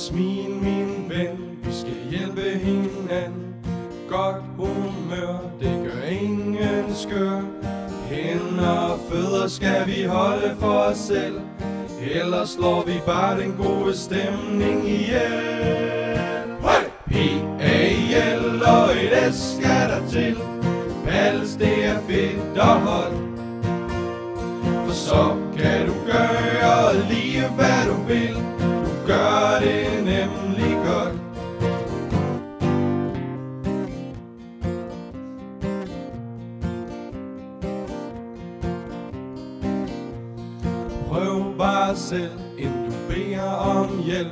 Smil min ven, vi skal hjælpe hinanden. Godt humør, det gør ingen skør. Hænder og fødder skal vi holde for os selv, ellers slår vi bare den gode stemning ihjel. P-A-L og et S skal der til. Pals, det er fedt og hot, for så kan du gøre lige hvad du vil. Du gør det nemlig godt. Prøv bare selv, inden du beder om hjælp.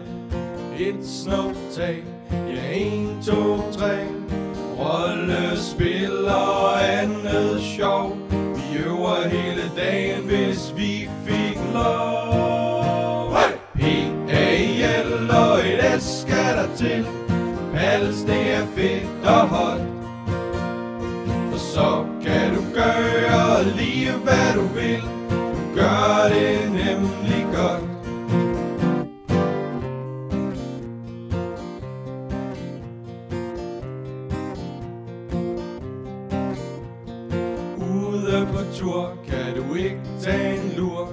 Et snuptag, ja 1, 2, 3. Rollespil og andet sjov. Vi øver hele dagen, hvis vi fik lov. P-A-L og et S skal der til. Pals, det er fedt og hot, for så kan du gøre lige hvad du vil. Du gør det nemlig godt. Ude på tur kan du ikke tage en lur.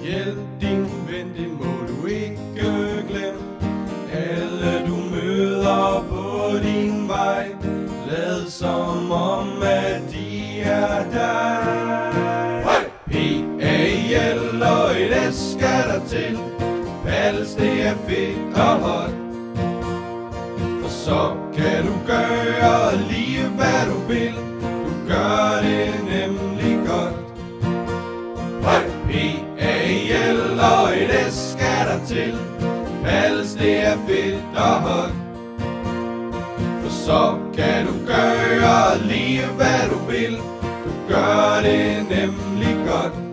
Hjælp din ven, det må du ikke glemme. Alle du møder på din vej, lad som om at de er dig. P-A-L og et S skal der til. Pals, det er fedt og hot, for så kan du gøre lige hvad du vil. Du gør det nemlig godt. P-A-L og et S skal der til. Pals, det er fedt og hot, for så kan du gøre lige hvad du vil. Du gør det nemlig godt.